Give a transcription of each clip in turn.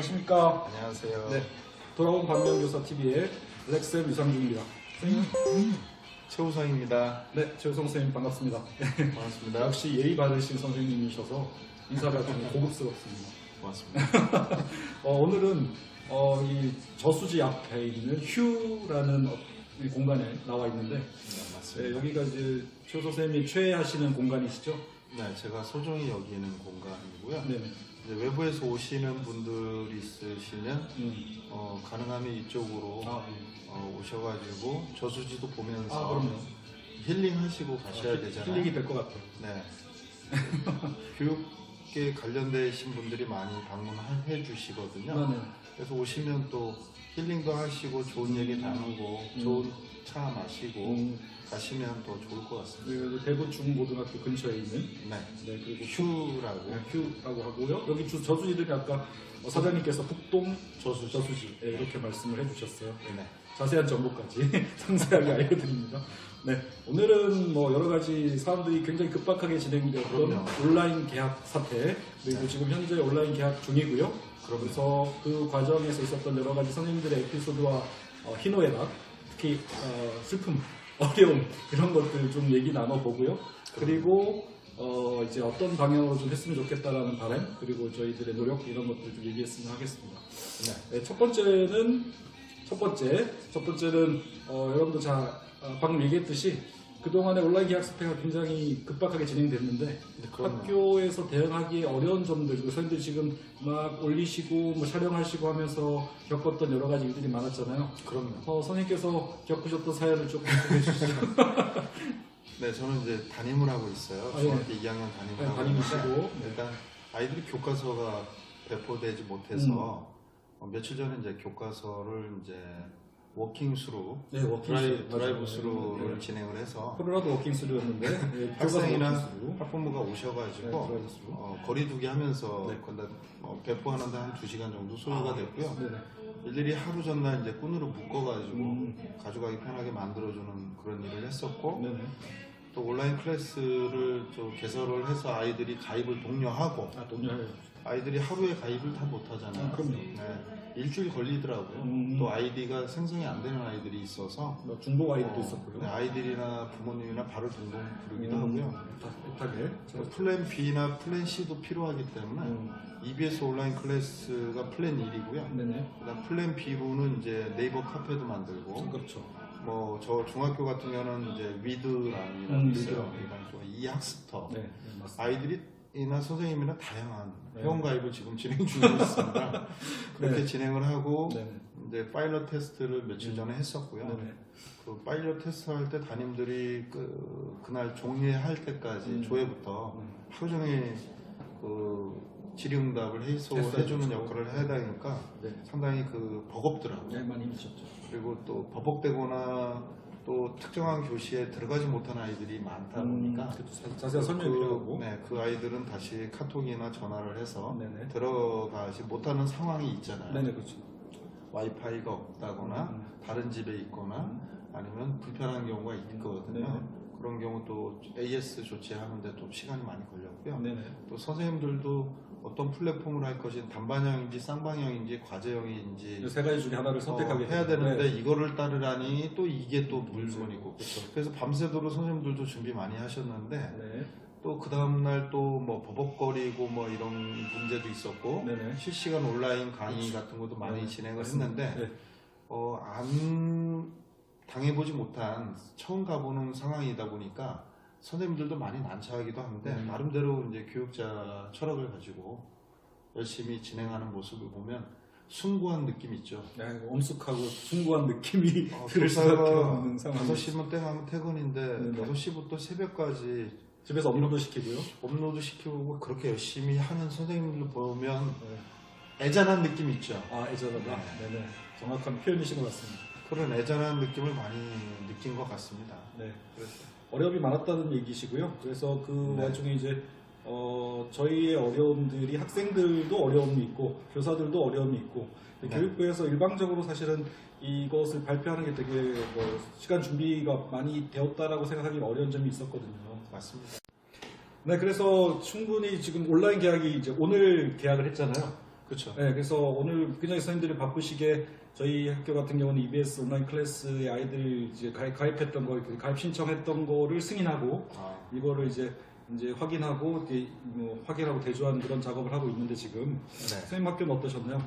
안녕하십니까. 안녕하세요. 네, 돌아온 반면교사TV의 렉쌤 유상중입니다. 최우성입니다. 네, 최우성 선생님 반갑습니다. 반갑습니다. 역시 예의 바르신 선생님이셔서 인사가 좀 고급스럽습니다. 고맙습니다. 오늘은 이 저수지 앞에 있는 휴라는 이 공간에 나와 있는데 네, 맞습니다. 여기가 이제 최 선생님이 최애하시는 공간이시죠? 네, 제가 소중히 여기는 공간이고요. 네. 이제 외부에서 오시는 분들이 있으시면 가능하면 이쪽으로 오셔가지고 저수지도 보면서 그럼요. 힐링하시고 가셔야 되잖아요. 힐링이 될 것 같아요. 네. 교육계 관련되신 분들이 많이 방문해 주시거든요. 네. 그래서 오시면 또 힐링도 하시고 좋은 얘기 나누고 좋은 차 마시고 가시면 더 좋을 것 같습니다. 네, 대구 중고등학교 근처에 있는 네. 그리고 휴라고. 휴라고 하고요. 여기 저수지들이 아까 사장님께서 북동 저수지 이렇게 말씀을 해주셨어요. 네. 자세한 정보까지 상세하게 알려드립니다. 네, 오늘은 뭐 여러 가지 사람들이 굉장히 급박하게 진행되었던 온라인 개학 사태 그리고 지금 현재 온라인 개학 중이고요. 그래서 그 과정에서 있었던 여러 가지 선생님들의 에피소드와 희노애락, 특히 슬픔, 어려움 이런 것들 좀 얘기 나눠보고요. 그리고 이제 어떤 방향으로 좀 했으면 좋겠다라는 바람 그리고 저희들의 노력 이런 것들 좀 얘기했으면 하겠습니다. 네, 첫 번째는 여러분도 방금 얘기했듯이 그동안의 온라인 계약 사태가 굉장히 급박하게 진행됐는데 학교에서 대응하기 어려운 점들, 선생님들이 지금 막 올리시고 뭐 촬영하시고 하면서 겪었던 여러 가지 일들이 많았잖아요. 그럼요. 선생님께서 겪으셨던 사연을 조금 소개해 주시죠. 네, 저는 이제 담임을 하고 있어요. 중학교 2학년 담임을 하고 있는데 일단 아이들이 교과서가 배포되지 못해서 며칠 전에 이제 교과서를 이제 워킹스루, 드라이브 스루를 진행을 해서 코로나도 워킹스루였는데 학생이나 학부모가 오셔가지고 거리두기 하면서 배포하는데 한 2시간 정도 소요가 됐고요. 일일이 하루 전날 이제 끈으로 묶어가지고 가져가기 편하게 만들어주는 그런 일을 했었고 또 온라인 클래스를 좀 개설을 해서 아이들이 가입을 독려하고 아이들이 하루에 가입을 다 못하잖아요. 그럼요. 네, 일주일 걸리더라고요. 또 아이디가 생성이 안 되는 아이들이 있어서 중복 아이들도 있었고요. 네, 아이들이나 부모님이나 발을 동동 부르기도 하고요. 비슷하게. 플랜 B나 플랜 C도 필요하기 때문에 EBS 온라인 클래스가 플랜 1이고요. 그다음 플랜 B로는 이제 네이버 카페도 만들고. 그렇죠. 뭐 저 중학교 같은 경우는 이제 위드라고 있어요. 이 학습터. 아이들이나 선생님이나 다양한 회원 가입을 지금 진행 중에 있습니다. 그렇게 진행을 하고 이제 파일럿 테스트를 며칠 전에 했었고요. 그 파일럿 테스트 할 때 담임들이 그날 종례할 때까지 조회부터 하루 종일 질의응답을 해주는 역할을 해야 되니까 상당히 버겁더라고요. 많이 힘드셨죠. 그리고 또 버벅대거나 또 특정한 교시에 들어가지 못한 아이들이 많다 보니까 자세한 설명이 필요하고 그 아이들은 다시 카톡이나 전화를 해서 들어가지 못하는 상황이 있잖아요. 그렇죠. 와이파이가 없다거나 다른 집에 있거나 아니면 불편한 경우가 있거든요. 그런 경우 또 AS 조치하는데 또 시간이 많이 걸렸고요. 또 선생님들도 어떤 플랫폼을 할 것인지 단반형인지 쌍방형인지 과제형인지 세 가지 중에 하나를 선택하게 해야 되는데 이거를 따르라니 또 이게 또 물건이고 그래서 밤새도록 선생님들도 준비 많이 하셨는데 또 그 다음날 또 뭐 버벅거리고 뭐 이런 문제도 있었고 실시간 온라인 강의 같은 것도 많이 진행을 했는데 안 당해보지 못한 처음 가보는 상황이다 보니까 선생님들도 많이 난처하기도 하는데 나름대로 이제 교육자 철학을 가지고 열심히 진행하는 모습을 보면 숭고한 느낌이 있죠. 엄숙하고 숭고한 느낌이 들 수밖에 없는 상황. 5시면 땡 하면 퇴근인데 5시부터 새벽까지 집에서 업로드 시키고요. 업로드 시키고 그렇게 열심히 하는 선생님들 보면 애잔한 느낌이 있죠. 애잔하다. 정확한 표현이신 것 같습니다. 그런 애잔한 느낌을 많이 느낀 것 같습니다. 어려움이 많았다는 얘기시고요. 그래서 그 와중에 이제 저희의 어려움들이 학생들도 어려움이 있고 교사들도 어려움이 있고 교육부에서 일방적으로 사실은 이것을 발표하는 게 되게 시간 준비가 많이 되었다라고 생각하기 어려운 점이 있었거든요. 맞습니다. 그래서 충분히 지금 온라인 계약이 이제 오늘 계약을 했잖아요. 그렇죠. 네, 그래서 오늘 굉장히 선생님들이 바쁘시게 저희 학교 같은 경우는 EBS 온라인 클래스에 아이들 이제 가입했던 거, 가입 신청했던 거를 승인하고 이거를 이제 확인하고 확인하고 대조하는 그런 작업을 하고 있는데 지금 선생님 학교는 어떠셨나요?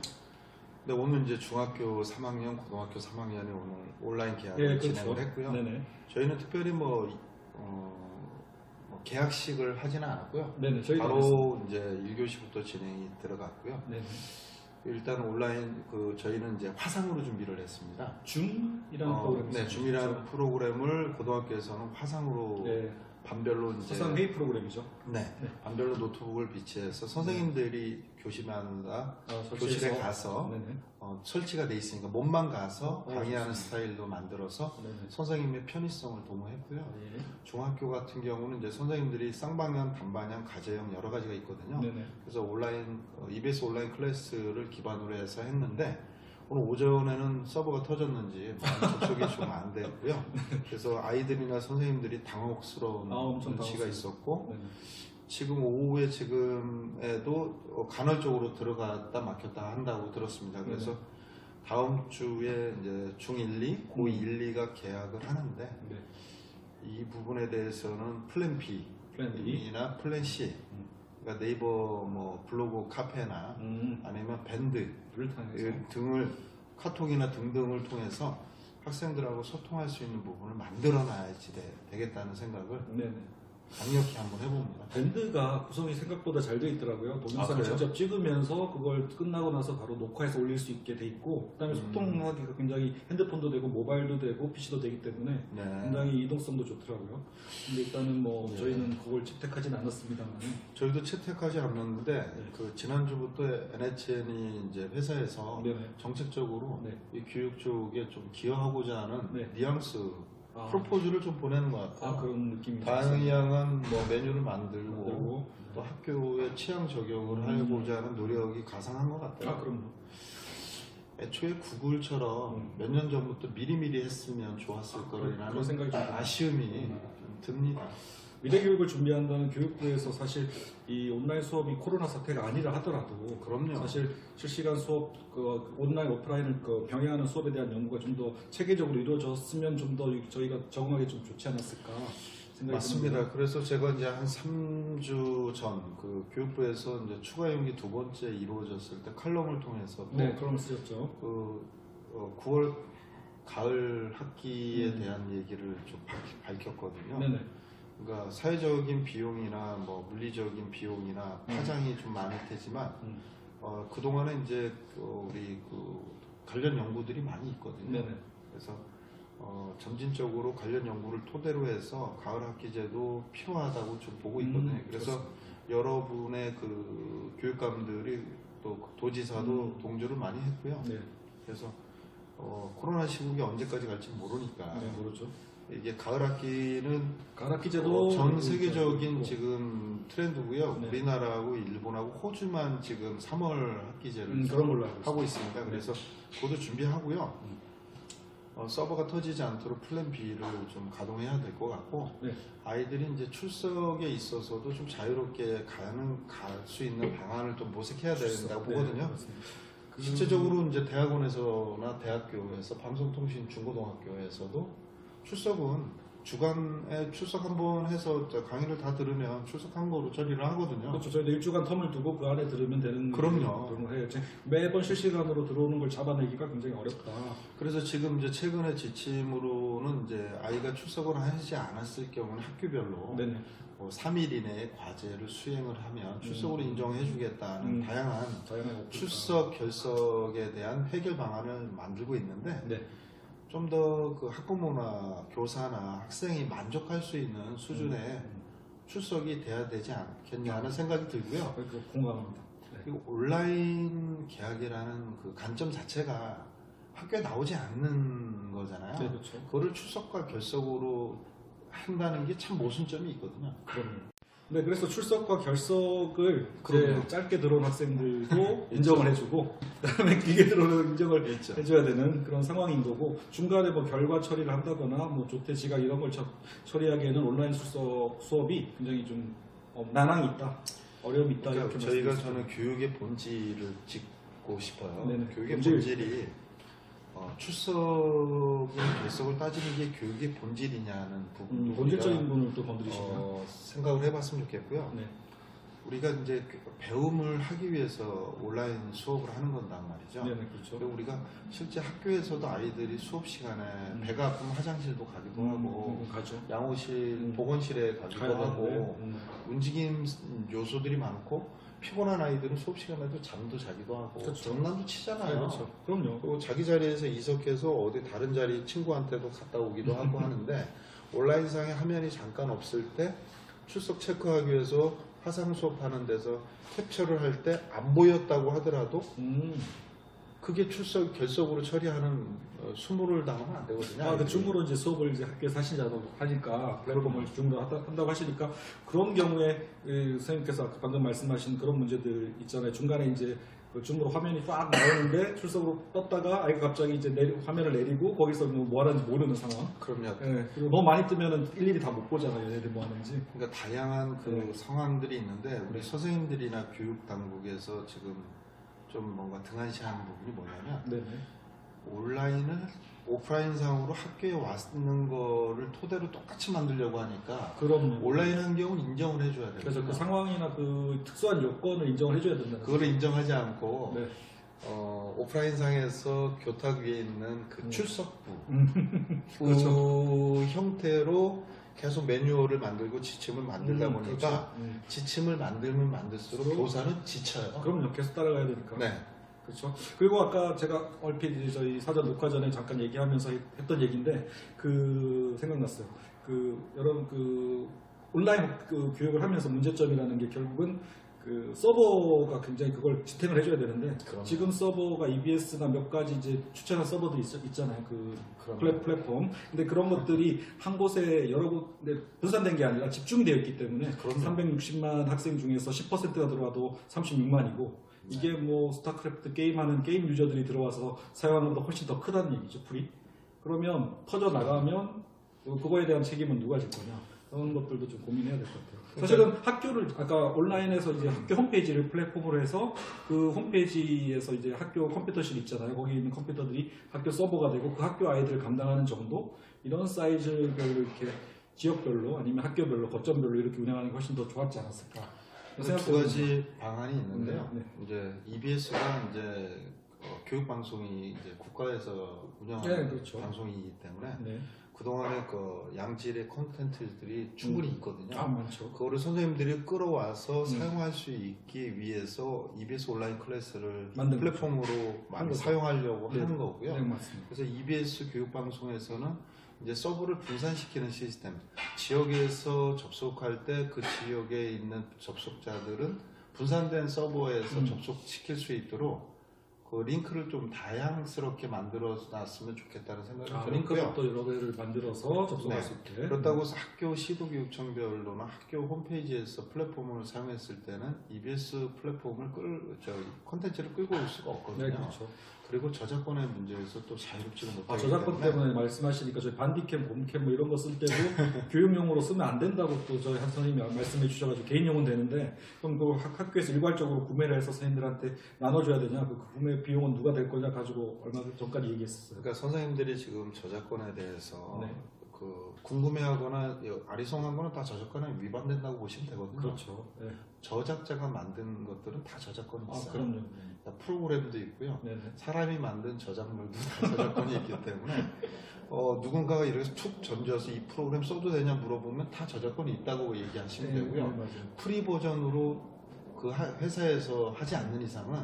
네, 오늘 이제 중학교 3학년, 고등학교 3학년이 오늘 온라인 계약을 진행을 했고요. 네네. 저희는 특별히 뭐 계약식을 하지는 않았고요. 네네, 바로 이제 1교시부터 진행이 들어갔고요. 네네. 일단 온라인 저희는 이제 화상으로 준비를 했습니다. 줌이라는 프로그램이 네, 줌이라는 프로그램을 고등학교에서는 화상으로 반별로 이제 화상 회의 프로그램이죠. 네, 반별로 노트북을 비치해서 선생님들이 교실마다 교실에 가서 설치가 돼 있으니까 몸만 가서 강의하는 스타일로 만들어서 선생님의 편의성을 도모했고요. 중학교 같은 경우는 이제 선생님들이 쌍방향, 단방향, 과제형 여러 가지가 있거든요. 그래서 온라인 EBS 온라인 클래스를 기반으로 해서 했는데 오늘 오전에는 서버가 터졌는지 많이 접속이 좀 안 됐고요. 그래서 아이들이나 선생님들이 당혹스러운 눈치가 있었고 지금 오후에 지금에도 간헐적으로 들어갔다 막혔다 한다고 들었습니다. 그래서 다음 주에 이제 중1, 2, 고2, 1, 2가 계약을 하는데 이 부분에 대해서는 플랜 B나 플랜 C 그러니까 네이버 뭐 블로그 카페나 아니면 밴드 등을 카톡이나 등등을 통해서 학생들하고 소통할 수 있는 부분을 만들어놔야지 되겠다는 생각을 강력히 한번 해봅니다. 밴드가 구성이 생각보다 잘 돼 있더라고요. 동영상을 직접 찍으면서 그걸 끝나고 나서 바로 녹화해서 올릴 수 있게 돼 있고 그다음에 소통하기가 굉장히 핸드폰도 되고 모바일도 되고 PC도 되기 때문에 굉장히 이동성도 좋더라고요. 근데 일단은 뭐 저희는 그걸 채택하진 않았습니다만 저희도 채택하지 않았는데 그 지난주부터 NHN이 이제 회사에서 정책적으로 이 교육 쪽에 좀 기여하고자 하는 뉘앙스 프로포즈를 좀 보내는 것 같아요. 그런 느낌이 다양한 뭐 메뉴를 만들고 또 학교의 취향 적용을 하고자 하는 노력이 가상한 것 같아요. 그럼요. 애초에 구글처럼 몇 년 전부터 미리미리 했으면 좋았을 거라는 생각이 좀 아쉬움이 좀 듭니다. 미래교육을 준비한다는 교육부에서 사실 이 온라인 수업이 코로나 사태가 아니라 하더라도 사실 실시간 수업 온라인 오프라인을 병행하는 수업에 대한 연구가 좀 더 체계적으로 이루어졌으면 좀 더 저희가 적응하기 좀 좋지 않았을까 생각이 맞습니다. 듭니다. 그래서 제가 이제 한 3주 전 교육부에서 이제 추가 연기 두 번째 이루어졌을 때 칼럼을 통해서 칼럼 쓰셨죠. 9월 가을 학기에 대한 얘기를 좀 밝혔거든요. 그러니까 사회적인 비용이나 뭐 물리적인 비용이나 파장이 좀 많을 테지만 그동안에 이제 우리 관련 연구들이 많이 있거든요. 그래서 점진적으로 관련 연구를 토대로 해서 가을 학기제도 필요하다고 좀 보고 있거든요. 그래서 여러분의 교육감들이 또 도지사도 동조를 많이 했고요. 그래서 코로나 시국이 언제까지 갈지 모르니까 모르죠. 이게 가을 학기는 가락기제도 전 세계적인 지금 트렌드고요. 우리나라하고 일본하고 호주만 지금 3월 학기제를 그런 걸로 하고 있습니다. 그래서 그것도 준비하고요. 서버가 터지지 않도록 플랜 B를 좀 가동해야 될 것 같고 아이들이 이제 출석에 있어서도 좀 자유롭게 갈 수 있는 방안을 좀 모색해야 된다고 보거든요. 실제적으로 이제 대학원에서나 대학교에서 방송통신 중고등학교에서도 출석은 주간에 출석 한번 해서 강의를 다 들으면 출석한 거로 처리를 하거든요. 그렇죠. 저희도 일주간 텀을 두고 그 안에 들으면 되는 그럼요. 그런 걸 해요. 매번 실시간으로 들어오는 걸 잡아내기가 굉장히 어렵다. 그래서 지금 이제 최근의 지침으로는 이제 아이가 출석을 하지 않았을 경우는 학교별로 3일 이내에 과제를 수행을 하면 출석으로 인정해주겠다는 다양한 출석 결석에 대한 해결 방안을 만들고 있는데 좀 더 그 학부모나 교사나 학생이 만족할 수 있는 수준의 출석이 돼야 되지 않겠냐는 생각이 들고요. 공감합니다. 그리고 온라인 계약이라는 그 관점 자체가 학교에 나오지 않는 거잖아요. 그렇죠. 그거를 출석과 결석으로 한다는 게 참 모순점이 있거든요. 네, 그래서 출석과 결석을 짧게 들어온 학생들도 인정을 해주고 그다음에 길게 들어오는 인정을 해줘야 되는 그런 상황인 거고 중간에 뭐 결과 처리를 한다거나 뭐 조퇴 지각 이런 걸 처리하기에는 온라인 출석 수업이 굉장히 좀 난항이 있다, 어려움이 있다. 그러니까 이렇게 저희가 저는 교육의 본질을 묻고 싶어요. 네네. 교육의 본질. 본질이 출석은 결석을 따지는 게 교육의 본질이냐는 부분도 본질적인 우리가, 부분을 또 건드리시면 생각을 해봤으면 좋겠고요. 네. 우리가 이제 배움을 하기 위해서 온라인 수업을 하는 건단 말이죠. 네네, 그렇죠. 그리고 우리가 실제 학교에서도 아이들이 수업 시간에 배가 아프면 화장실도 가기도 하고 가죠. 양호실, 보건실에 가기도 가야 하고 되는데, 움직임 요소들이 많고 피곤한 아이들은 수업 시간에도 잠도 자기도 하고 그렇죠. 장난도 치잖아요. 네, 그렇죠. 그럼요. 그리고 자기 자리에서 이석해서 어디 다른 자리 친구한테도 갔다 오기도 하고 하는데 온라인상의 화면이 잠깐 없을 때 출석 체크하기 위해서 화상 수업하는 데서 캡처를 할 때 안 보였다고 하더라도 그게 출석 결석으로 처리하는 수모를 당하면 안 되거든요. 그 줌으로 이제 수업을 이제 학교에서 하시자고 하니까 플랫폼을 줌으로 한다고 하시니까 그런 경우에 선생님께서 아까 방금 말씀하신 그런 문제들 있잖아요. 중간에 이제 그 줌으로 화면이 쫙 나오는데 출석으로 떴다가 아이가 갑자기 이제 화면을 내리고 거기서 뭐 하는지 모르는 상황. 그럼요. 네, 그리고 너무 많이 뜨면은 일일이 다 못 보잖아요. 얘네들 뭐 하는지. 그러니까 다양한 그 상황들이 있는데 우리 선생님들이나 교육 당국에서 지금 좀 뭔가 등한시하는 부분이 뭐냐면 네네. 온라인을 오프라인상으로 학교에 왔는 거를 토대로 똑같이 만들려고 하니까 그럼 온라인 환경은 인정을 해줘야 돼요. 그래서 그 상황이나 그 특수한 요건을 인정을 해줘야 된다는 그거를 인정하지 않고 네. 오프라인상에서 교탁 위에 있는 그 출석부 그렇죠. 그 형태로 계속 매뉴얼을 만들고 지침을 만들다 보니까 그렇죠. 지침을 만들면 만들수록 교사는 지쳐요. 그럼요. 계속 따라가야 되니까. 네. 그렇죠. 그리고 아까 제가 얼핏 이제 저희 사전 녹화 전에 잠깐 얘기하면서 했던 얘기인데 그 생각났어요. 여러분 온라인 교육을 하면서 문제점이라는 게 결국은 그 서버가 굉장히 그걸 지탱을 해줘야 되는데 그럼요. 지금 서버가 EBS나 몇 가지 이제 추천한 서버들이 있잖아요. 그 플랫폼. 근데 그런 것들이 한 곳에 여러 곳에 분산된 게 아니라 집중되어 있기 때문에 그럼요. 360만 학생 중에서 10%가 들어와도 36만이고 이게 뭐 스타크래프트 게임하는 게임 유저들이 들어와서 사용하는 것보다 훨씬 더 크다는 얘기죠. 풀이. 그러면 터져 나가면 그거에 대한 책임은 누가 질 거냐. 그런 것들도 좀 고민해야 될 것 같아요. 사실은 학교를 아까 온라인에서 이제 학교 홈페이지를 플랫폼으로 해서 그 홈페이지에서 이제 학교 컴퓨터실 있잖아요. 거기 있는 컴퓨터들이 학교 서버가 되고 그 학교 아이들을 감당하는 정도 이런 사이즈별로 이렇게 지역별로 아니면 학교별로 거점별로 이렇게 운영하는 게 훨씬 더 좋았지 않았을까. 두 가지 방안이 있는데요. 네. 이제 EBS가 이제 교육 방송이 이제 국가에서 운영하는 네, 그렇죠. 방송이기 때문에 네. 그동안에 그 양질의 콘텐츠들이 충분히 있거든요. 많죠. 그거를 선생님들이 끌어와서 사용할 수 있기 위해서 EBS 온라인 클래스를 만든 플랫폼으로 많이 거죠. 사용하려고 네. 하는 거고요. 네, 맞습니다. 그래서 EBS 교육 방송에서는 이제 서버를 분산시키는 시스템, 지역에서 접속할 때 그 지역에 있는 접속자들은 분산된 서버에서 접속시킬 수 있도록 그 링크를 좀 다양스럽게 만들어 놨으면 좋겠다는 생각이 들었고요. 링크를 또 여러 개를 만들어서 접속할 네. 수 있게. 그렇다고 해서 학교 시도교육청별로나 학교 홈페이지에서 플랫폼을 사용했을 때는 EBS 플랫폼을 콘텐츠를 끌고 올 수가 없거든요. 네, 그렇죠. 그리고 저작권의 문제에서 또 자유롭지가 못하기 저작권 때문에 말씀하시니까 저희 반디캠, 봄캠 뭐 이런 거 쓸 때도 교육용으로 쓰면 안 된다고 또 저희 한 선생님이 말씀해 주셔가지고 개인용은 되는데 그럼 그 학교에서 일괄적으로 구매를 해서 선생님들한테 나눠줘야 되냐? 그 구매 비용은 누가 될 거냐 가지고 얼마 전까지 얘기했었어요. 그러니까 선생님들이 지금 저작권에 대해서 네. 궁금해하거나 아리송한 거는 다 저작권에 위반된다고 보시면 되거든요. 그렇죠. 네. 저작자가 만든 것들은 다 저작권이 있어요. 그럼요. 프로그램도 있고요. 네네. 사람이 만든 저작물도 다 저작권이 있기 때문에 누군가가 이렇게 툭 던져서 이 프로그램 써도 되냐 물어보면 다 저작권이 있다고 얘기하시면 되고요. 네, 맞아요. 프리 버전으로 그 회사에서 하지 않는 이상은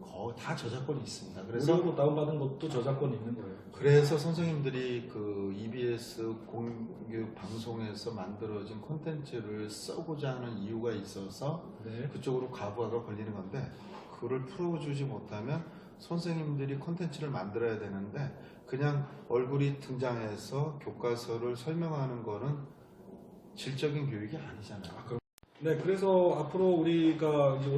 거의 다 저작권이 있습니다. 그래서 무료로 다운받은 것도 저작권이 있는 거예요. 그래서 선생님들이 그 EBS 공교육 방송에서 만들어진 콘텐츠를 써고자 하는 이유가 있어서 네. 그쪽으로 가부화가 걸리는 건데 그거를 풀어주지 못하면 선생님들이 콘텐츠를 만들어야 되는데 그냥 얼굴이 등장해서 교과서를 설명하는 거는 질적인 교육이 아니잖아요. 네, 그래서 앞으로 우리가 이제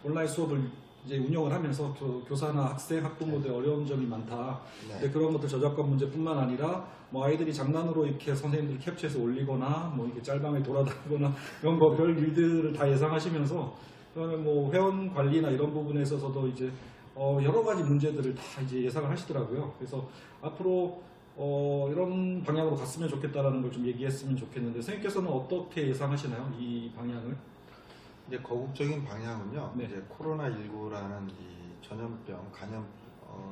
온라인 수업을 이제 운영을 하면서 교사나 학생, 학부모들의 어려운 점이 많다. 네. 근데 그런 것들 저작권 문제뿐만 아니라 뭐 아이들이 장난으로 이렇게 선생님들이 캡처해서 올리거나 뭐 이렇게 짤방에 돌아다니거나 이런 거 별 일들을 다 예상하시면서 그다음에 뭐 회원 관리나 이런 부분에 있어서도 이제 여러 가지 문제들을 다 이제 예상을 하시더라고요. 그래서 앞으로 이런 방향으로 갔으면 좋겠다라는 걸 좀 얘기했으면 좋겠는데 선생님께서는 어떻게 예상하시나요? 이 방향을? 이제 거국적인 방향은요. 네. 이제 코로나19라는 이 전염병 감염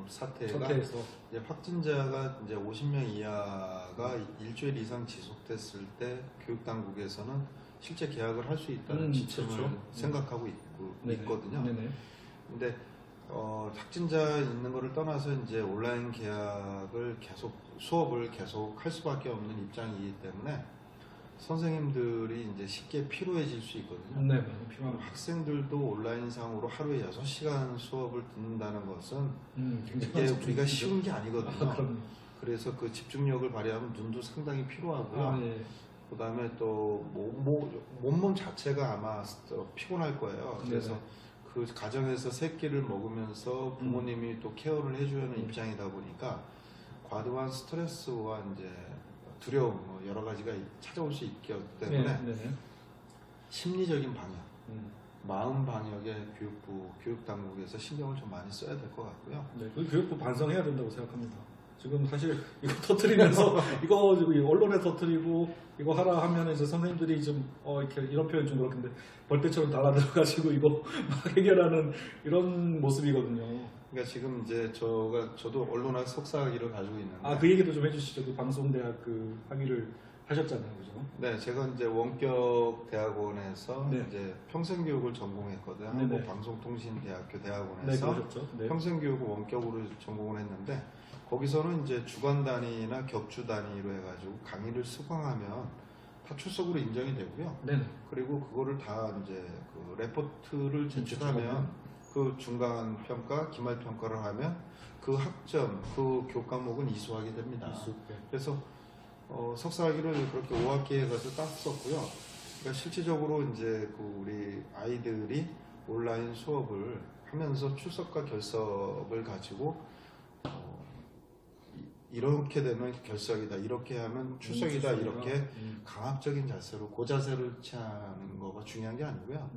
사태가 상태에서 이제 확진자가 이제 50명 이하가 일주일 이상 지속됐을 때 교육 당국에서는 실제 개학을 할 수 있다는 지침을 그렇죠. 생각하고 있거든요. 네네. 근데 확진자 있는 거를 떠나서 이제 온라인 개학을 계속 수업을 계속 할 수밖에 없는 입장이기 때문에 선생님들이 이제 쉽게 피로해질 수 있거든요. 네, 많이 필요합니다. 학생들도 온라인상으로 하루에 6시간 수업을 듣는다는 것은 굉장히 이게 우리가 쉬운 게 아니거든요. 그럼요. 그래서 그 집중력을 발휘하면 눈도 상당히 피로하고요. 네. 그 다음에 또 몸 자체가 아마 피곤할 거예요. 그래서 네네. 그 가정에서 새끼를 먹으면서 부모님이 또 케어를 해줘야 하는 입장이다 보니까 과도한 스트레스와 이제 두려움 뭐 여러 가지가 찾아올 수 있기 때문에 네. 심리적인 방역, 마음 방역에 교육부, 교육당국에서 신경을 좀 많이 써야 될 것 같고요. 네, 그 교육부 반성해야 된다고 생각합니다. 지금 사실 이거 터트리면서 이거 언론에 터트리고 이거 하라 하면 이제 선생님들이 좀 이렇게 이런 표현 좀 그렇긴데 벌떼처럼 달라들어가지고 이거 막 해결하는 이런 모습이거든요. 그러니까 지금 이제 저도 언론학 석사학위를 가지고 있는데 그 얘기도 좀 해주시죠. 그 방송대학 그 학위를 하셨잖아요, 그죠? 네, 제가 이제 원격 대학원에서 네. 이제 평생교육을 전공했거든요. 네네. 한국방송통신대학교 네, 대학원에서 그러셨죠. 네. 평생교육을 원격으로 전공을 했는데 거기서는 이제 주간 단위나 격주 단위로 해가지고 강의를 수강하면 다 출석으로 인정이 되고요. 네. 그리고 그거를 다 이제 그 레포트를 제출하면 그 중간 평가, 기말 평가를 하면 그 학점, 그 교육 과목은 이수하게 됩니다. 그래서 석사학위를 그렇게 5학기 해가지고 땄었고요. 그러니까 실질적으로 이제 그 우리 아이들이 온라인 수업을 하면서 출석과 결석을 가지고 이렇게 되면 결석이다, 이렇게 하면 출석이다, 이렇게 강압적인 자세로 고자세를 취하는 거가 중요한 게 아니고요.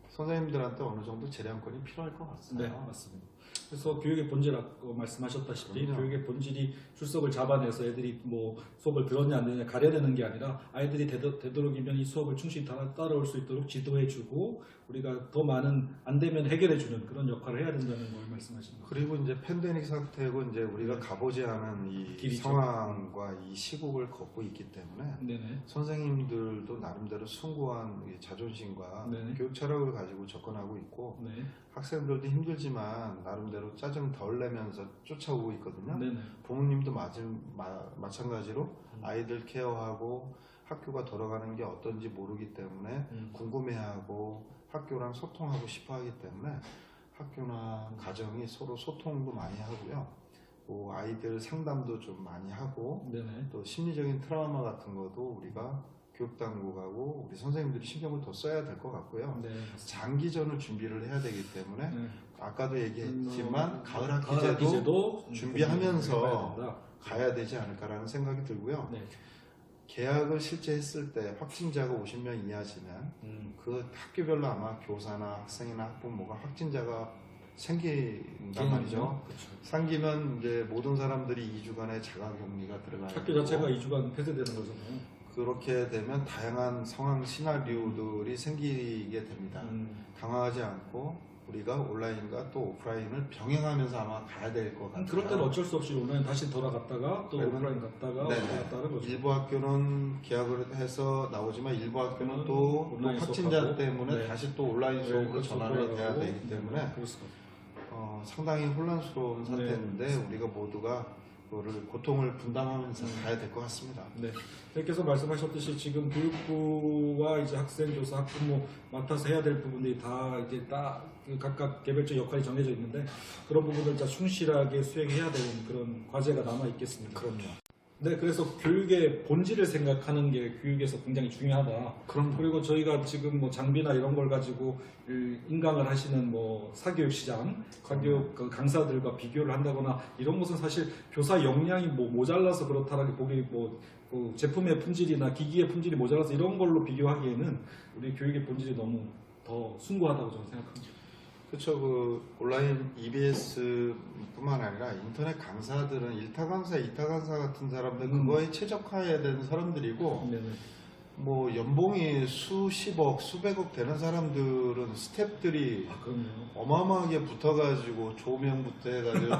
선생님들한테 어느 정도 재량권이 필요할 것 같습니다. 네, 맞습니다. 그래서 교육의 본질 아까 말씀하셨다시피 그럼요. 교육의 본질이 출석을 잡아내서 애들이 뭐 수업을 들었냐 안 들었냐 가려내는 게 아니라 아이들이 되도록이면 이 수업을 충실히 따라올 수 있도록 지도해주고 우리가 더 많은 안 되면 해결해주는 그런 역할을 해야 된다는 걸 말씀하십니다. 그리고 이제 팬데믹 사태고 이제 우리가 가보지 않은 이 길이죠. 상황과 이 시국을 걷고 있기 때문에 네네. 선생님들도 나름대로 숭고한 이 자존심과 네네. 교육 철학을 가지고 접근하고 있고 네. 학생들도 힘들지만 나름대로 짜증 덜 내면서 쫓아오고 있거든요. 네네. 부모님도 마찬가지로 아이들 케어하고 학교가 돌아가는 게 어떤지 모르기 때문에 궁금해하고 학교랑 소통하고 싶어 하기 때문에 학교나 가정이 서로 소통도 많이 하고요. 또 아이들 상담도 좀 많이 하고 네네. 또 심리적인 트라우마 같은 것도 우리가 교육당국하고 우리 선생님들이 신경을 더 써야 될 것 같고요. 네. 장기전을 준비를 해야 되기 때문에 네. 아까도 얘기했지만 가을 가을 학기제도 학기제도 준비하면서 가야 되지 않을까라는 생각이 들고요. 네. 계약을 실제 했을 때 확진자가 50명 이하시면 그 학교별로 아마 교사나 학생이나 학부모가 확진자가 생긴단 말이죠. 그렇죠. 생기면 이제 모든 사람들이 2주간의 자가격리가 들어가요. 학교 자체가 2주간 폐쇄되는 거잖아요. 그렇게 되면 다양한 상황 시나리오들이 생기게 됩니다. 당황하지 않고 우리가 온라인과 또 오프라인을 병행하면서 아마 가야 될 것 같아요. 그럴 때는 어쩔 수 없이 온라인 다시 돌아갔다가 또 그러면- 오프라인 갔다가 네네. 왔다 갔다 하는 거죠. 일부 학교는 계약을 해서 나오지만 일부 학교는 또 온라인 확진자 수업하고, 때문에 네. 다시 또 온라인 수업으로 그렇죠. 전환이 돼야 돌아가고. 되기 때문에 그럴 수가 있어요. 상당히 혼란스러운 사태인데 우리가 모두가 그거를 고통을 분담하면서 가야 될 것 같습니다. 네. 선생님께서 말씀하셨듯이 지금 교육부와 이제 학생, 교사, 학부모 맡아서 해야 될 부분들이 다 이제 각각 개별적 역할이 정해져 있는데 그런 부분을 다 충실하게 수행해야 되는 그런 과제가 남아 있겠습니다. 그럼요. 네, 그래서 교육의 본질을 생각하는 게 교육에서 굉장히 중요하다. 그럼요. 그리고 저희가 지금 뭐 장비나 이런 걸 가지고 인강을 하시는 뭐 사교육 시장, 사교육 그 강사들과 비교를 한다거나 이런 것은 사실 교사 역량이 뭐 모자라서 그렇다라기 보기 그 제품의 품질이나 기기의 품질이 모자라서 이런 걸로 비교하기에는 우리 교육의 본질이 너무 더 더 숭고하다고 저는 생각합니다. 그렇죠. 그 온라인 EBS뿐만 아니라 인터넷 강사들은 1타 강사, 2타 강사 같은 사람들 그거에 최적화해야 되는 사람들이고 네네. 뭐 연봉이 수십억, 수백억 되는 사람들은 스태프들이 그럼요. 어마어마하게 붙어가지고 조명부터 해가지고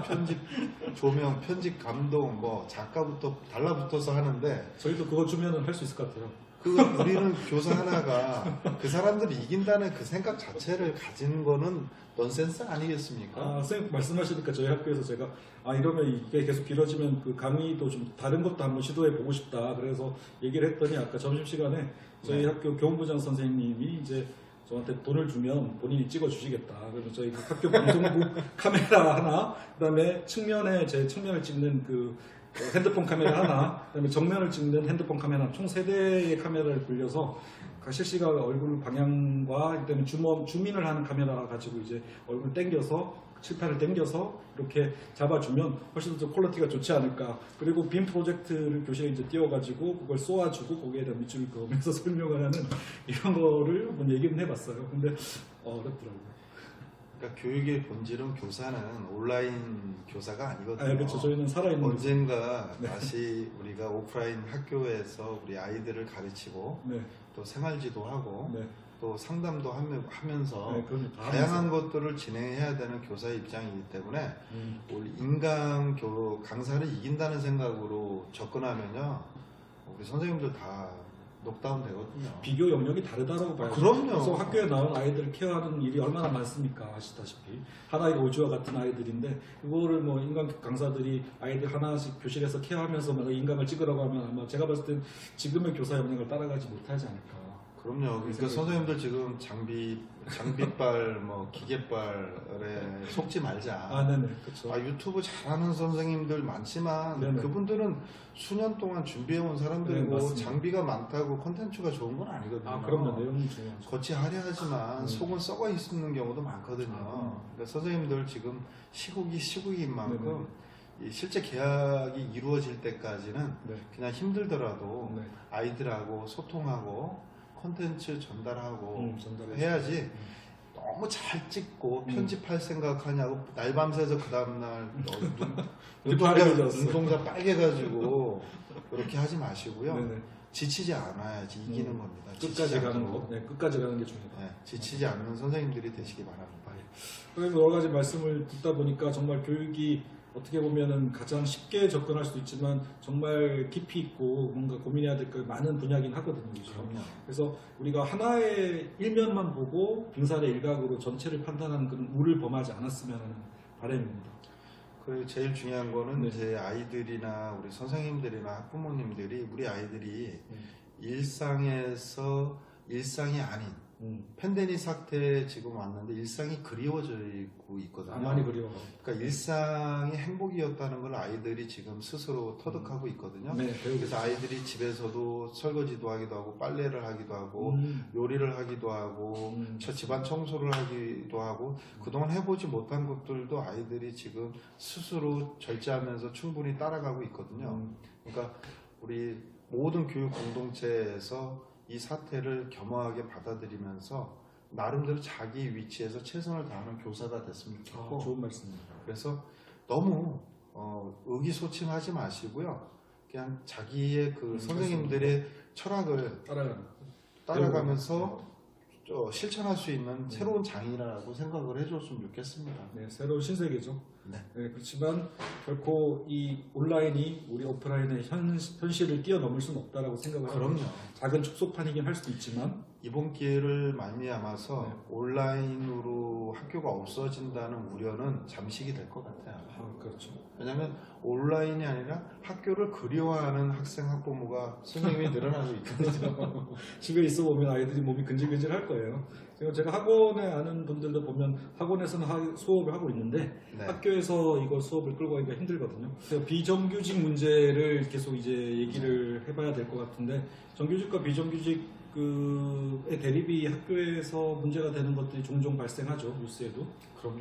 조명, 편집 감독, 뭐 작가부터 달라붙어서 하는데 저희도 그거 주면은 할 수 있을 것 같아요. 우리는 교사 하나가 그 사람들이 이긴다는 그 생각 자체를 가진 거는 넌센스 아니겠습니까? 선생님 말씀하시니까 저희 학교에서 제가 이러면 이게 계속 길어지면 그 강의도 좀 다른 것도 한번 시도해 보고 싶다. 그래서 얘기를 했더니 아까 점심시간에 저희 학교 교훈부장 선생님이 이제 저한테 돈을 주면 본인이 찍어 주시겠다. 그래서 저희 그 학교 방송국 카메라 하나, 그다음에 제 측면을 찍는 그 핸드폰 카메라 하나, 그다음에 정면을 찍는 핸드폰 카메라 총 3대의 카메라를 굴려서 실시간 얼굴 방향과 그다음에 줌인을 하는 카메라 가지고 이제 얼굴 당겨서 칠판을 당겨서 이렇게 잡아주면 훨씬 더 퀄리티가 좋지 않을까. 그리고 빔 프로젝트를 교실에 이제 띄워가지고 그걸 쏘아주고 거기에 대한 밑줄을 그으면서 설명을 하는 이런 거를 한번 얘기는 해봤어요. 근데 어렵더라고요. 그러니까 교육의 본질은 교사는 온라인 교사가 아니거든요. 그렇죠. 저희는 살아있는 언젠가 다시 우리가 오프라인 학교에서 우리 아이들을 가르치고 또 생활지도 하고 또 상담도 하면서 다양한 것들을 진행해야 되는 교사의 입장이기 때문에 우리 인강 강사를 이긴다는 생각으로 접근하면요 우리 선생님들 다 녹다운 되거든요. 비교 영역이 다르다고 봐요. 그럼요. 그래서 학교에 나온 아이들을 케어하는 일이 얼마나 많습니까? 아시다시피 하나의 오지와 같은 아이들인데 그거를 뭐 인강 강사들이 아이들 하나씩 교실에서 케어하면서 막 인강을 찍으라고 하면 아마 제가 봤을 땐 지금의 교사 역량을 따라가지 못하지 않을까. 그럼요. 그러니까 선생님들 지금 장비빨, 뭐 기계빨에 속지 말자. 네네, 그렇죠. 유튜브 잘하는 선생님들 많지만 그분들은 수년 동안 준비해온 사람들이고 장비가 많다고 콘텐츠가 좋은 건 아니거든요. 그럼요. 내용이 중요하죠. 겉이 화려하지만 속은 썩어 있는 경우도 많거든요. 그러니까 선생님들 지금 시국인 만큼 실제 계약이 이루어질 때까지는 그냥 힘들더라도 아이들하고 소통하고 콘텐츠 전달하고 해야지 너무 잘 찍고 편집할 생각하냐고 날밤새서 그 다음날 눈동자 빨개가지고 그렇게 하지 마시고요. 지치지 않아야지 이기는 겁니다. 끝까지 가는 거. 끝까지 가는 게 중요해요. 지치지 않는 선생님들이 되시기 바랍니다. 그래서 여러 가지 말씀을 듣다 보니까 정말 교육이 어떻게 보면은 가장 쉽게 접근할 수도 있지만 정말 깊이 있고 뭔가 고민해야 될 거 많은 분야긴 하거든요. 그럼요. 그래서 우리가 하나의 일면만 보고 빙산의 일각으로 전체를 판단하는 그런 우를 범하지 않았으면 하는 바람입니다. 그리고 제일 중요한 거는 이제 아이들이나 우리 선생님들이나 학부모님들이 우리 아이들이 일상에서 일상이 아닌 팬데믹 사태에 지금 왔는데 일상이 그리워지고 있거든요. 많이 그리워. 그러니까 일상이 행복이었다는 걸 아이들이 지금 스스로 터득하고 있거든요. 그래서 아이들이 집에서도 설거지도 하기도 하고 빨래를 하기도 하고 요리를 하기도 하고 집안 청소를 하기도 하고 그동안 해보지 못한 것들도 아이들이 지금 스스로 절제하면서 충분히 따라가고 있거든요. 그러니까 우리 모든 교육 공동체에서 이 사태를 겸허하게 받아들이면서 나름대로 자기 위치에서 최선을 다하는 교사가 됐으면 좋겠고 좋은 말씀입니다. 그래서 너무 의기소침하지 마시고요. 그냥 자기의 그 선생님들의 철학을 따라가면서 실천할 수 있는 새로운 장이라고 생각을 해줬으면 좋겠습니다. 새로운 신세계죠. 그렇지만 결코 이 온라인이 우리 오프라인의 현실을 뛰어넘을 수는 없다라고 생각을 합니다. 작은 축소판이긴 할 수도 있지만 이번 기회를 말미암아서 온라인으로 학교가 없어진다는 우려는 잠식이 될 것 같아요. 그렇죠. 왜냐하면 온라인이 아니라 학교를 그리워하는 학생 학부모가 선생님이 늘어나고 있거든요. 집에 있어 보면 아이들이 몸이 근질근질 할 거예요. 제가 학원에 아는 분들도 보면 학원에서는 수업을 하고 있는데 학교에서 이걸 수업을 끌고 가기가 힘들거든요. 그래서 비정규직 문제를 계속 이제 얘기를 해봐야 될 것 같은데 정규직과 비정규직 의 대립이 학교에서 문제가 되는 것들이 종종 발생하죠. 뉴스에도. 그럼요.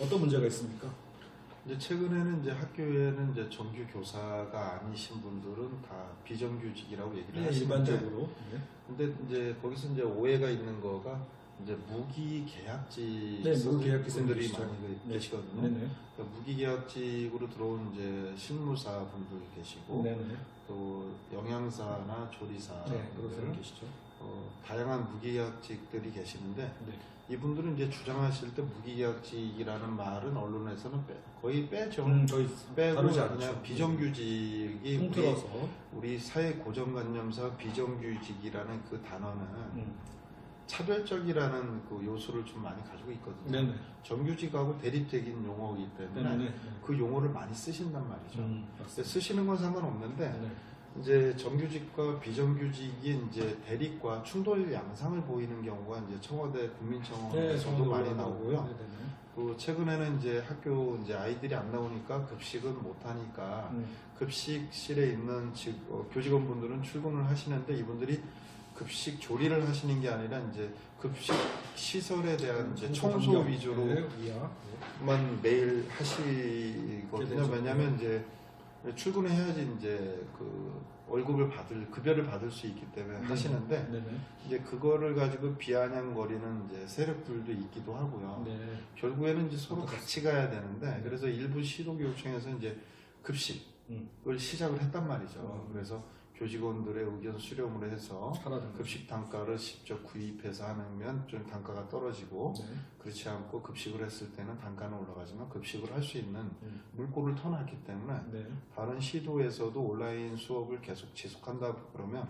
어떤 문제가 있습니까? 이제 최근에는 이제 학교에는 이제 정규 교사가 아니신 분들은 다 비정규직이라고 얘기를 하시는데 일반적으로. 근데 이제 거기서 이제 오해가 있는 거가 이제 무기계약직 네, 무기계약직들이 분들이 계시죠. 많이 네. 계시거든요. 네네. 그러니까 무기계약직으로 들어온 이제 실무사 분들 계시고 네네. 또 영양사나 조리사 네, 분들 그러세요. 계시죠. 다양한 무기계약직들이 계시는데 네. 이분들은 이제 주장하실 때 무기계약직이라는 말은 언론에서는 거의 빼죠. 저희 빼고 다루지 그냥 않죠. 비정규직이 통틀어서 우리 사회 고정관념상 비정규직이라는 그 단어는 차별적이라는 그 요소를 좀 많이 가지고 있거든요. 네네. 정규직하고 대립적인 용어이기 때문에 네네. 그 용어를 많이 쓰신단 말이죠. 맞습니다. 쓰시는 건 상관없는데 네네. 이제 정규직과 비정규직이 이제 대립과 충돌 양상을 보이는 경우가 이제 청와대 국민청원에서도 많이 나오고요. 네네. 또 최근에는 이제 학교 이제 아이들이 안 나오니까 급식은 못 하니까 급식실에 있는 교직원분들은 출근을 하시는데 이분들이 급식 조리를 하시는 게 아니라 이제 급식 시설에 대한 이제 청소 위주로만 매일 하시거든요. 왜냐하면 이제 출근을 해야지 이제 그 월급을 급여를 받을 수 있기 때문에 하시는데 이제 그거를 가지고 비아냥거리는 이제 세력들도 있기도 하고요. 네. 결국에는 이제 서로 같이 가야 되는데 그래서 일부 시도교육청에서 이제 급식을 시작을 했단 말이죠. 그래서 교직원들의 의견 수렴을 해서 급식 단가를 직접 구입해서 하면 좀 단가가 떨어지고 그렇지 않고 급식을 했을 때는 단가는 올라가지만 급식을 할 수 있는 물꼬를 터놨기 때문에 다른 시도에서도 온라인 수업을 계속 지속한다 그러면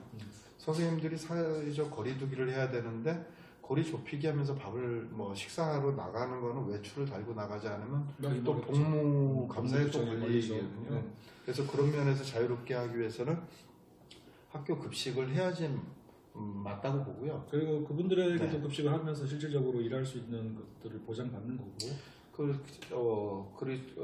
선생님들이 사회적 거리두기를 해야 되는데 거리 좁히기 하면서 밥을 식사하러 나가는 거는 외출을 달고 나가지 않으면 또 복무 감사에 또 걸리거든요. 그래서 그런 면에서 자유롭게 하기 위해서는 학교 급식을 해야지 맞다고 보고요. 그리고 그분들에게도 급식을 하면서 실질적으로 일할 수 있는 것들을 보장받는 거고.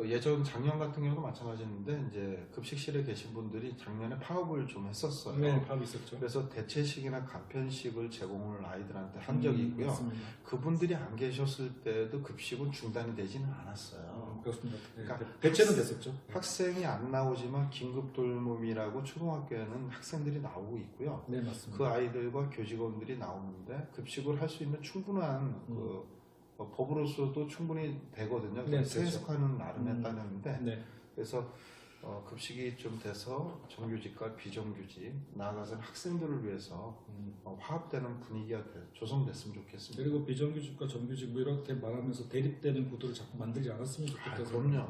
예전 작년 같은 경우도 마찬가지인데 이제 급식실에 계신 분들이 작년에 파업을 좀 했었어요. 네, 파업이 있었죠. 그래서 대체식이나 간편식을 제공을 아이들한테 한 적이 있고요. 맞습니다. 그분들이 안 계셨을 때도 급식은 중단이 되지는 않았어요. 그렇습니다. 그러니까 대체는 됐었죠. 학생이 안 나오지만 긴급 돌봄이라고 초등학교에는 학생들이 나오고 있고요. 네, 맞습니다. 그 아이들과 교직원들이 나오는데 급식을 할 수 있는 충분한 법으로서도 충분히 되거든요. 네, 해석하는 나름에 따르는데 그래서 급식이 좀 돼서 정규직과 비정규직 나아가서는 학생들을 위해서 화합되는 분위기가 조성됐으면 좋겠습니다. 그리고 비정규직과 정규직 이렇게 말하면서 대립되는 구도를 자꾸 만들지 않았으면 좋겠다. 그럼요.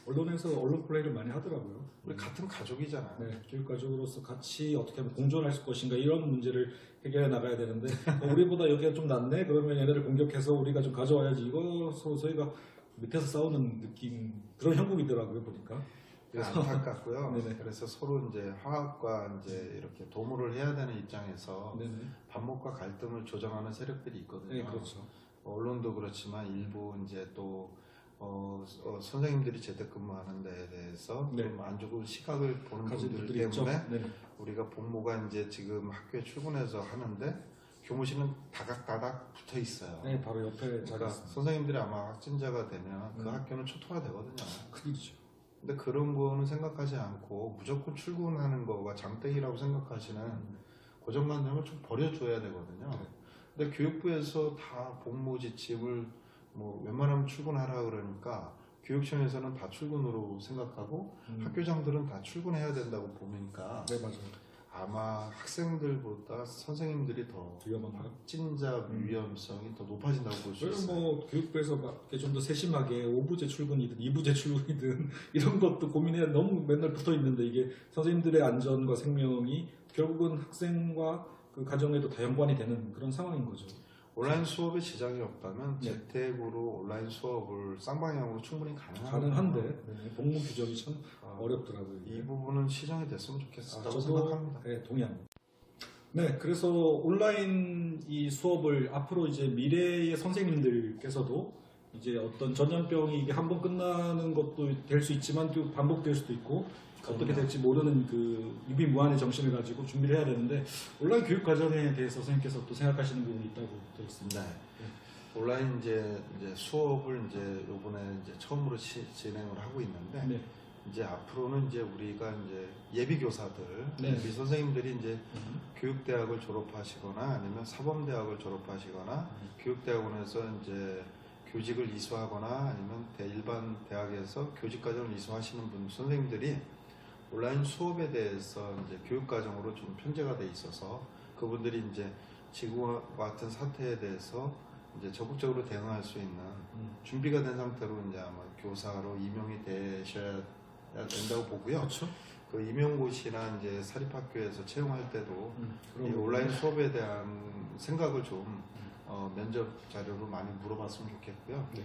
언론에서 언론 플레이를 많이 하더라고요. 우리 같은 가족이잖아요. 네, 교육가족으로서 같이 어떻게 하면 공존할 것인가 이런 문제를 해결해 나가야 되는데 우리보다 여기가 좀 낫네? 그러면 얘네를 공격해서 우리가 좀 가져와야지. 이거 저희가 밑에서 싸우는 느낌 그런 형국이더라고요 보니까. 그래서 안타깝고요. 그래서 서로 이제 화합과 이제 이렇게 도모를 해야 되는 입장에서 반목과 갈등을 조정하는 세력들이 있거든요. 네, 그렇죠. 언론도 그렇지만 일부 이제 또 선생님들이 재택근무하는 데에 대해서 좀 안 좋은 시각을 보는 분들 때문에 우리가 복무가 이제 지금 학교에 출근해서 하는데 교무실은 다닥다닥 붙어 있어요. 네, 바로 옆에 그러니까 선생님들이 아마 확진자가 되면 그 학교는 초토화되거든요. 큰일이죠. 근데 그런 거는 생각하지 않고 무조건 출근하는 거가 장땡이라고 생각하시는 고정관념을 좀 버려줘야 되거든요. 근데 교육부에서 다 복무 지침을 웬만하면 출근하라 그러니까 교육청에서는 다 출근으로 생각하고 학교장들은 다 출근해야 된다고 보니까 맞아요. 아마 학생들보다 선생님들이 더 위험한 확진자 위험성이 더 높아진다고 볼 수 그래서 있어요. 교육부에서 좀 더 세심하게 5부제 출근이든 2부제 출근이든 이런 것도 고민해 너무 맨날 붙어 있는데 이게 선생님들의 안전과 생명이 결국은 학생과 그 가정에도 다 연관이 되는 그런 상황인 거죠. 온라인 수업에 지장이 없다면 재택으로 온라인 수업을 쌍방향으로 충분히 가능한데 복무 규정이 참 어렵더라고요. 이 부분은 시정이 됐으면 좋겠다고 저도 생각합니다. 네, 동의합니다. 네, 그래서 온라인 이 수업을 앞으로 이제 미래의 선생님들께서도 이제 어떤 전염병이 이게 한번 끝나는 것도 될 수 있지만 또 반복될 수도 있고 어떻게 될지 모르는 그 유비무환의 정신을 가지고 준비를 해야 되는데 온라인 교육 과정에 대해서 선생님께서 또 생각하시는 부분이 있다고 들었습니다. 온라인 이제 수업을 이제 요번에 이제 처음으로 진행을 하고 있는데 이제 앞으로는 이제 우리가 이제 예비 교사들, 네. 예비 선생님들이 이제 교육대학을 졸업하시거나 아니면 사범대학을 졸업하시거나 교육대학원에서 이제 교직을 이수하거나 아니면 일반 대학에서 교직과정을 이수하시는 분 선생님들이 온라인 수업에 대해서 이제 교육과정으로 좀 편제가 돼 있어서 그분들이 이제 지금과 같은 사태에 대해서 이제 적극적으로 대응할 수 있는 준비가 된 상태로 이제 아마 교사로 임용이 되셔야 된다고 보고요. 그렇죠. 그 임용고시나 이제 사립학교에서 채용할 때도 그런 이 거. 온라인 수업에 대한 생각을 좀 면접 자료로 많이 물어봤으면 좋겠고요. 네.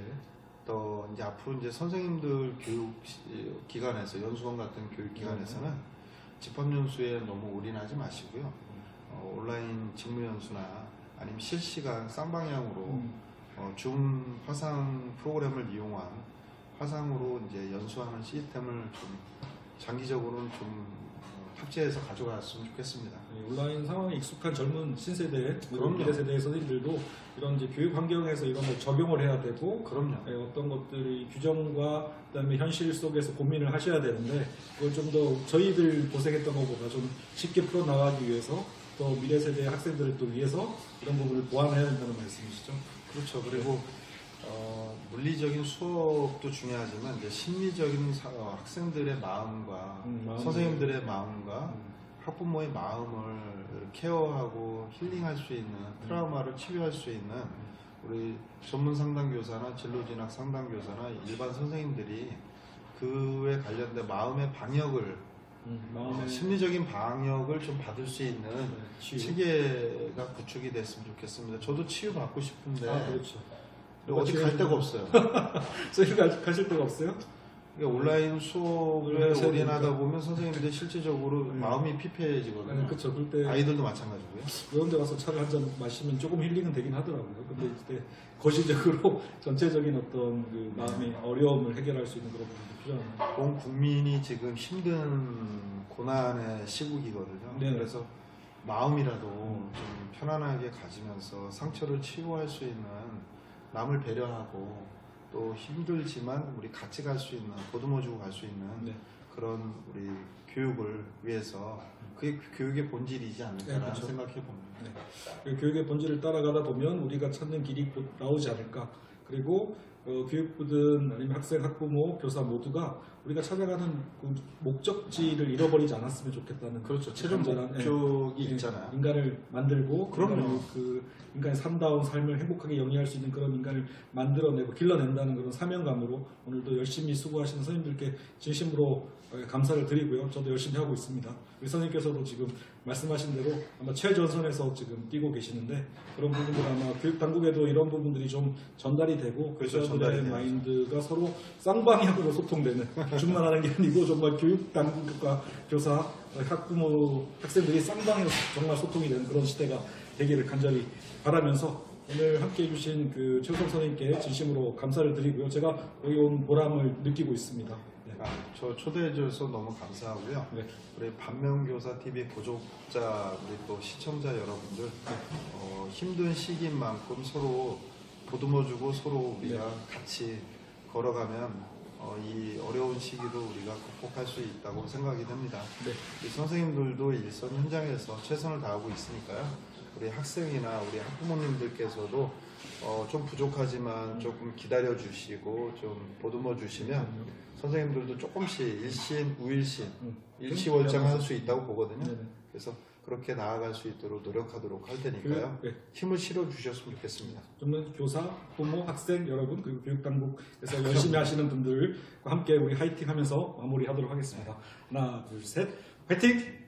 또 이제 앞으로 이제 선생님들 교육 기관에서 연수원 같은 교육 기관에서는 집합연수에 너무 올인하지 마시고요. 온라인 직무연수나 아니면 실시간 쌍방향으로 줌 화상 프로그램을 이용한 화상으로 이제 연수하는 시스템을 좀 장기적으로는 좀 탑재해서 가져갔으면 좋겠습니다. 온라인 상황에 익숙한 젊은 신세대, 그럼요. 미래 세대의 선생님들도 이런 이제 교육 환경에서 이런 걸 적용을 해야 되고, 그럼요. 어떤 것들이 규정과 그다음에 현실 속에서 고민을 하셔야 되는데, 그걸 좀 더 저희들 고생했던 것보다 좀 쉽게 풀어 나가기 위해서 또 미래 세대 학생들을 또 위해서 이런 부분을 보완해야 된다는 말씀이시죠? 그렇죠. 그리고 물리적인 수업도 중요하지만 이제 심리적인 학생들의 마음과 선생님들의 마음과 학부모의 마음을 케어하고 힐링할 수 있는 트라우마를 치유할 수 있는 우리 전문 상담교사나 진로진학 상담교사나 일반 선생님들이 그에 관련된 마음의 방역을 마음의 심리적인 방역을 좀 받을 수 있는 치유. 체계가 구축이 됐으면 좋겠습니다. 저도 치유 받고 싶은데 그렇죠. 어디 갈 데가 없어요. 저희가 아직 가실 데가 없어요? 그러니까 온라인 수업에 온라인 올인하다 수업이니까. 보면 선생님들이 실질적으로 마음이 피폐해지거든요. 그렇죠. 그때 아이들도 마찬가지고요. 이런 데 가서 차를 한 잔 마시면 조금 힐링은 되긴 하더라고요. 근데 이제 거시적으로 전체적인 어떤 그 마음의 어려움을 해결할 수 있는 그런 부분도 필요합니다. 온 국민이 지금 힘든 고난의 시국이거든요. 네. 그래서 마음이라도 좀 편안하게 가지면서 상처를 치유할 수 있는 남을 배려하고 또 힘들지만 우리 같이 갈 수 있는 보듬어주고 갈 수 있는 네. 그런 우리 교육을 위해서 그게 교육의 본질이지 않을까라는 네, 그렇죠. 생각해 봅니다. 그 교육의 본질을 따라가다 보면 우리가 찾는 길이 곧 나오지 않을까. 그리고 교육부든 아니면 학생, 학부모, 교사 모두가 우리가 찾아가는 그 목적지를 잃어버리지 않았으면 좋겠다는 그렇죠. 최종 간절한, 목적이 있잖아요. 인간을 만들고 그럼요. 인간의 삶다운 삶을 행복하게 영위할 수 있는 그런 인간을 만들어내고 길러낸다는 그런 사명감으로 오늘도 열심히 수고하시는 선생님들께 진심으로 감사를 드리고요. 저도 열심히 하고 있습니다. 우리 선생님께서도 지금 말씀하신 대로 아마 최전선에서 지금 뛰고 계시는데 그런 부분들 아마 교육 당국에도 이런 부분들이 좀 전달이 되고 그렇죠. 교사들의 전달이 돼야죠. 마인드가 서로 쌍방향으로 소통되는 줌만 하는 게 아니고 정말 교육 당국과 교사, 학부모, 학생들이 쌍방향으로 정말 소통이 되는 그런 시대가 되기를 간절히 바라면서 오늘 함께 해주신 그 최우성 선생님께 진심으로 감사를 드리고요. 제가 여기 온 보람을 느끼고 있습니다. 네. 저 초대해 주셔서 너무 감사하고요. 네. 우리 반면교사 TV 구독자 우리 또 시청자 여러분들 힘든 시기인 만큼 서로 보듬어주고 서로 우리가 같이 걸어가면 이 어려운 시기도 우리가 극복할 수 있다고 생각이 됩니다. 네. 우리 선생님들도 일선 현장에서 최선을 다하고 있으니까요. 우리 학생이나 우리 학부모님들께서도 좀 부족하지만 조금 기다려 주시고 좀 보듬어 주시면 선생님들도 조금씩 일신, 우일신, 일치월장할 수 있다고 보거든요. 네네. 그래서 그렇게 나아갈 수 있도록 노력하도록 할 테니까요. 네. 힘을 실어 주셨으면 좋겠습니다. 정말 교사, 부모, 학생 여러분 그리고 교육당국에서 열심히 하시는 분들과 함께 우리 화이팅 하면서 마무리하도록 하겠습니다. 하나, 둘, 셋, 화이팅!